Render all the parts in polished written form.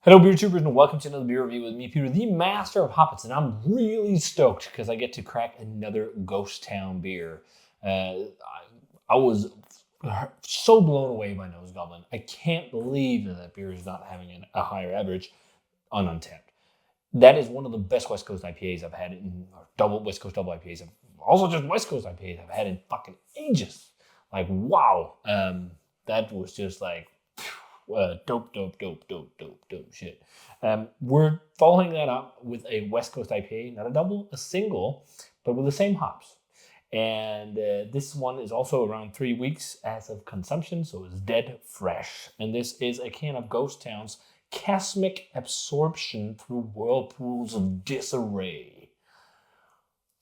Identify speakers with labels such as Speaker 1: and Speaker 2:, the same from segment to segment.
Speaker 1: Hello, beer tubers, and welcome to another beer review with me, Peter, the master of hoppets, and I'm really stoked because I get to crack another Ghost Town beer. I was so blown away by Nose Goblin. I can't believe that beer is not having a higher average on Untapped. That is one of the best West Coast IPAs I've had or West Coast double IPAs. Also just West Coast IPAs I've had in fucking ages. Like, wow. That was just like dope shit. We're following that up with a West Coast IPA, not a double, a single, but with the same hops. And this one is also around 3 weeks as of consumption, so it's dead fresh. And this is a can of Ghost Town's Chasmic Absorption through Whirlpools of Disarray.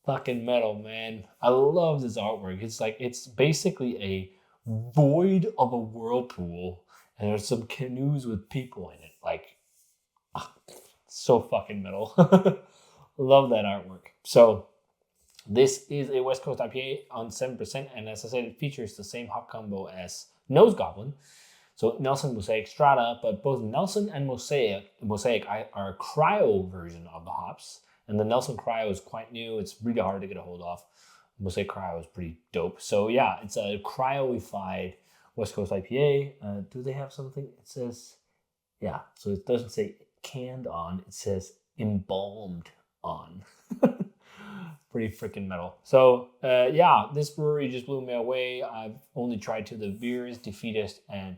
Speaker 1: Fucking metal, man. I love this artwork. It's basically a void of a whirlpool, and there's some canoes with people in it. Like, so fucking metal. Love that artwork. So this is a West Coast IPA on 7%, and as I said, it features the same hop combo as Nose Goblin. So Nelson, Mosaic, Strata, but both Nelson and Mosaic are a cryo version of the hops. And the Nelson Cryo is quite new. It's really hard to get a hold of. Mosaic Cryo is pretty dope. So yeah, it's a cryoified West Coast IPA. Do they have something? It says, yeah, so it doesn't say canned on. It says embalmed on. Pretty freaking metal. So yeah, this brewery just blew me away. I've only tried two of the beers, Defeatist and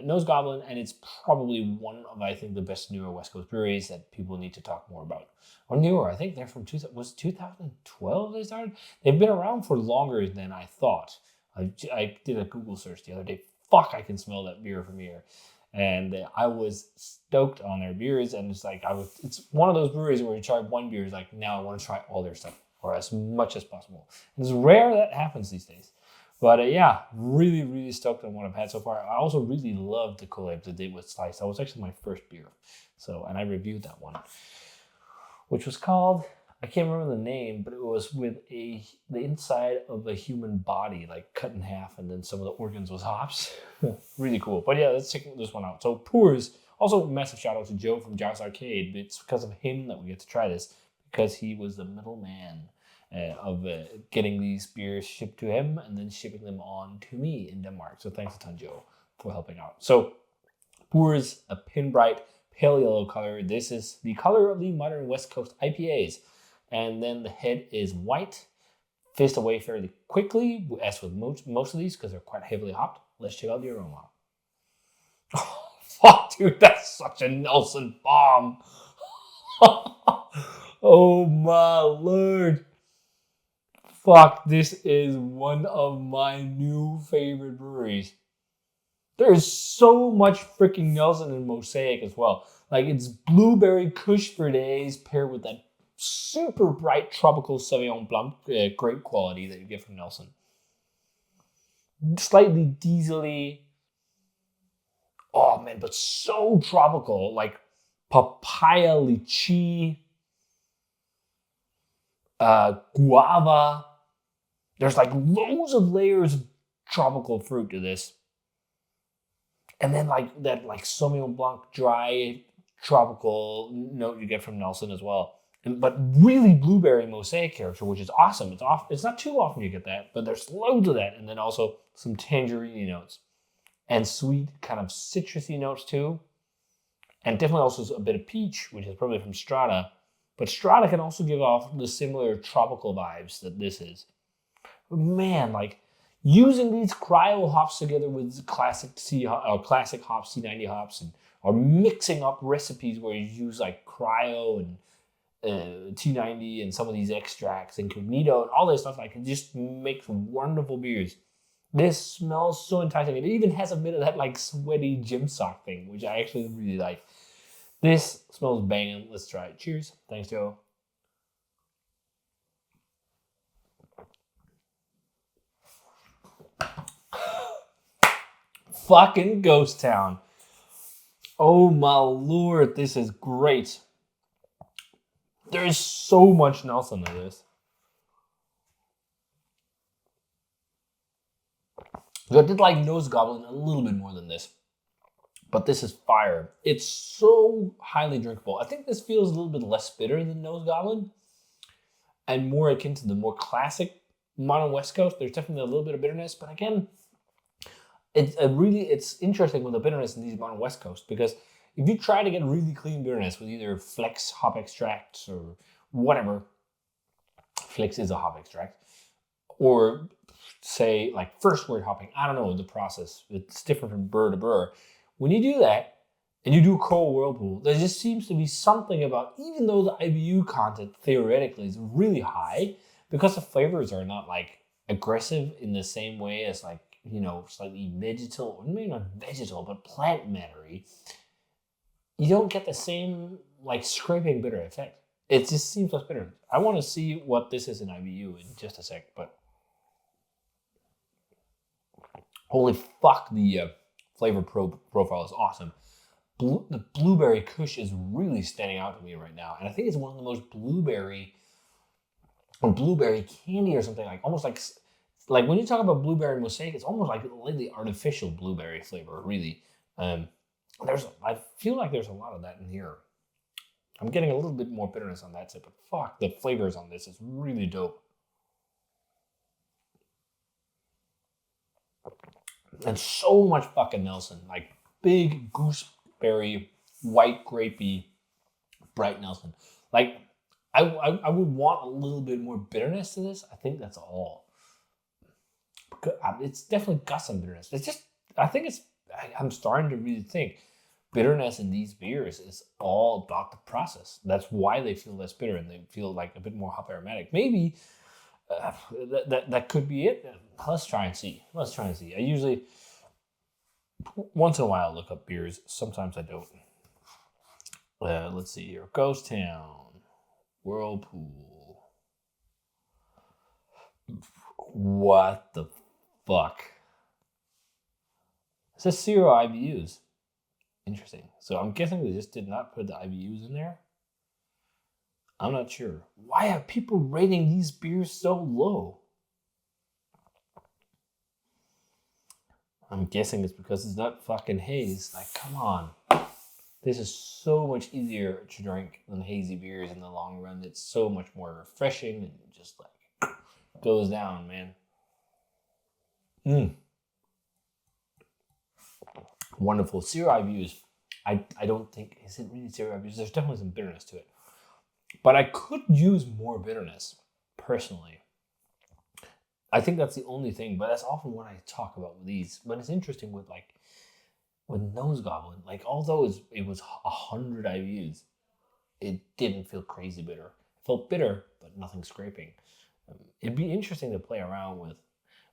Speaker 1: Nose Goblin, and it's probably one of, I think, the best newer West Coast breweries that people need to talk more about. Or newer, I think they're from 2012 they started? They've been around for longer than I thought. I did a Google search the other day. Fuck, I can smell that beer from here. And I was stoked on their beers, and it's one of those breweries where you try one beer, it's like, now I want to try all their stuff, or as much as possible. And it's rare that happens these days. But yeah, really, really stoked on what I've had so far. I also really loved the collab they did with Slice. That was actually my first beer. And I reviewed that one, which was called, I can't remember the name, but it was with the inside of a human body, like cut in half, and then some of the organs was hops. Really cool. But yeah, let's check this one out. So Pours, also massive shout out to Joe from Josh Arcade. It's because of him that we get to try this, because he was the middleman of getting these beers shipped to him and then shipping them on to me in Denmark. So thanks a ton, Joe, for helping out. So Pours, a pin bright pale yellow color. This is the color of the modern West Coast IPAs. And then the head is white, fizzed away fairly quickly, as with most of these, because they're quite heavily hopped. Let's check out the aroma. Oh, fuck, dude, that's such a Nelson bomb. Oh my lord. Fuck, this is one of my new favorite breweries. There's so much freaking Nelson in Mosaic as well. Like, it's blueberry Kush for days paired with that super bright tropical Sauvignon Blanc, great quality that you get from Nelson. Slightly diesely. Oh man, but so tropical. Like papaya, lychee, guava. There's like loads of layers of tropical fruit to this. And then like that like Sauvignon Blanc dry tropical note you get from Nelson as well. But really blueberry Mosaic character, which is awesome. It's not too often you get that, but there's loads of that. And then also some tangerine notes. And sweet kind of citrusy notes too. And definitely also a bit of peach, which is probably from Strata. But Strata can also give off the similar tropical vibes that this is. But man, like using these cryo hops together with classic hops, C90 hops, or mixing up recipes where you use like cryo and T90 and some of these extracts, incognito and all this stuff, like it just makes wonderful beers. This smells so enticing. It even has a bit of that like sweaty gym sock thing, which I actually really like. This smells banging. Let's try it. Cheers. Thanks, Joe. Fucking Ghost Town. Oh my lord, this is great. There is so much Nelson in this. So I did like Nose Goblin a little bit more than this. But this is fire. It's so highly drinkable. I think this feels a little bit less bitter than Nose Goblin and more akin to the more classic Modern West Coast. There's definitely a little bit of bitterness, but again, it's interesting with the bitterness in these Modern West Coast, because if you try to get really clean bitterness with either Flex hop extracts or whatever, Flex is a hop extract, or say like first word hopping, I don't know the process. It's different from burr to burr. When you do that, and you do cold whirlpool, there just seems to be something about, even though the IBU content theoretically is really high, because the flavors are not like aggressive in the same way as like, you know, slightly vegetal, or maybe not vegetal, but plant mattery, you don't get the same like scraping bitter effect. It just seems less bitter. I want to see what this is in IBU in just a sec, but holy fuck, the flavor profile is awesome. The blueberry kush is really standing out to me right now, and I think it's one of the most blueberry candy or something, like almost like when you talk about blueberry mosaic, it's almost like the artificial blueberry flavor. Really, I feel like there's a lot of that in here. I'm getting a little bit more bitterness on that side, but fuck, the flavors on this is really dope. And so much fucking Nelson, like big gooseberry, white grapey, bright Nelson. Like I would want a little bit more bitterness to this. I think that's all. It's definitely got some bitterness. It's just, I'm starting to really think bitterness in these beers is all about the process. That's why they feel less bitter and they feel like a bit more hop aromatic. Maybe that could be it. Let's try and see. I usually, once in a while, look up beers. Sometimes I don't. Let's see here. Ghost Town. Whirlpool. What the fuck? It says 0 IBUs. Interesting. So I'm guessing they just did not put the IBUs in there. I'm not sure. Why are people rating these beers so low? I'm guessing it's because it's not fucking haze. Like, come on. This is so much easier to drink than hazy beers in the long run. It's so much more refreshing and just like goes down, man. Wonderful. 0 IBUs. I don't think, is it really 0 IBUs? There's definitely some bitterness to it. But I could use more bitterness, personally. I think that's the only thing, but that's often what I talk about with these. But it's interesting with Nose Goblin, like although it was 100 IBUs, it didn't feel crazy bitter. It felt bitter, but nothing scraping. It'd be interesting to play around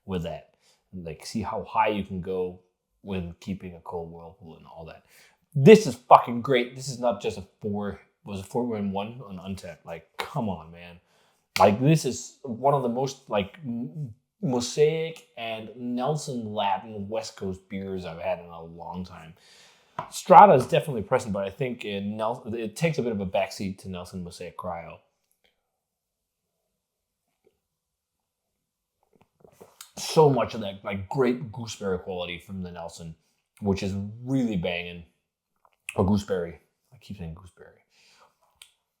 Speaker 1: with that, and like see how high you can go when keeping a cold whirlpool and all that. This is fucking great. This is not just a 4-1 on Untapped. Like, come on, man. Like, this is one of the most like Mosaic and Nelson Latin West Coast beers I've had in a long time. Strata is definitely present, but I think it takes a bit of a backseat to Nelson Mosaic Cryo. So much of that like great gooseberry quality from the Nelson, which is really banging. Or gooseberry. I keep saying gooseberry.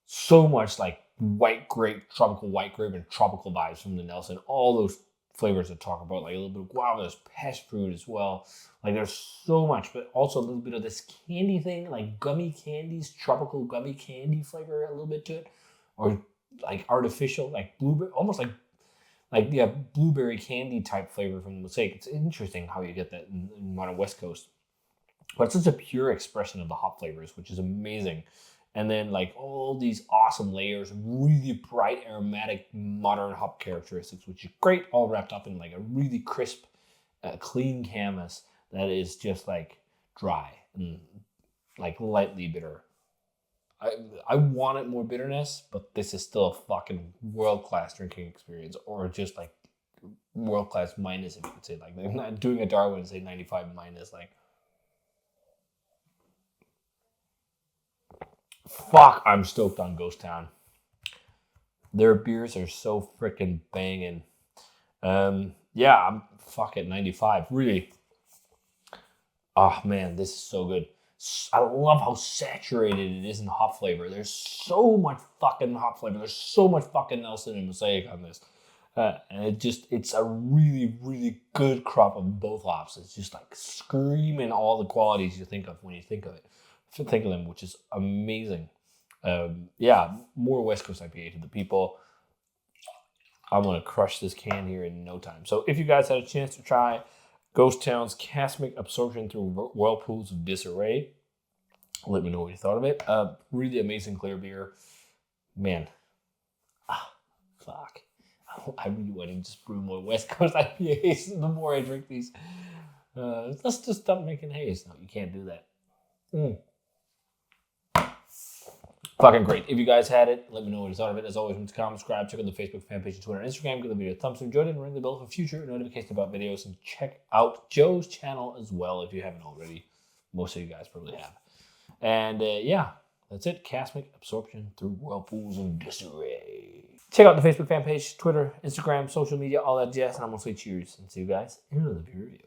Speaker 1: So much like white grape, tropical white grape, and tropical vibes from the Nelson. All those flavors that talk about, like a little bit of guava, there's passion fruit as well. Like there's so much, but also a little bit of this candy thing, like gummy candies, tropical gummy candy flavor, a little bit to it, or like artificial, like blueberry, almost like blueberry candy type flavor from the Mosaic. It's interesting how you get that in Modern West Coast, but it's such a pure expression of the hop flavors, which is amazing. And then like all these awesome layers, really bright aromatic modern hop characteristics, which is great, all wrapped up in like a really crisp, clean canvas that is just like dry and like lightly bitter. I wanted more bitterness, but this is still a fucking world-class drinking experience, or just like world-class minus, if you could say. Like, they're not doing a Darwin and say 95 minus, like. Fuck, I'm stoked on Ghost Town. Their beers are so freaking banging. Yeah, I'm fuck at 95. Really. Oh man, this is so good. I love how saturated it is in hop flavor. There's so much fucking hop flavor. There's so much fucking Nelson and Mosaic on this. And it's a really, really good crop of both hops. It's just like screaming all the qualities you think of when you think of it. Think of them, which is amazing. Yeah, more West Coast IPA to the people. I'm going to crush this can here in no time. So if you guys had a chance to try Ghost Town's Chasmic Absorption through Whirlpools of Disarray, let me know what you thought of it. Really amazing clear beer. Man. Fuck. I really want to just brew more West Coast IPAs the more I drink these. Let's just stop making haze. No, you can't do that. Fucking great. If you guys had it, let me know what you thought of it. As always, remember to comment, subscribe, check out the Facebook fan page, Twitter, and Instagram. Give the video a thumbs up, enjoy it, and ring the bell for future notifications about videos. And check out Joe's channel as well if you haven't already. Most of you guys probably have. And yeah, that's it. Chasmic Absorption through Whirlpools of Disarray. Check out the Facebook fan page, Twitter, Instagram, social media, all that jazz. And I'm going to say cheers and see you guys in another beer review.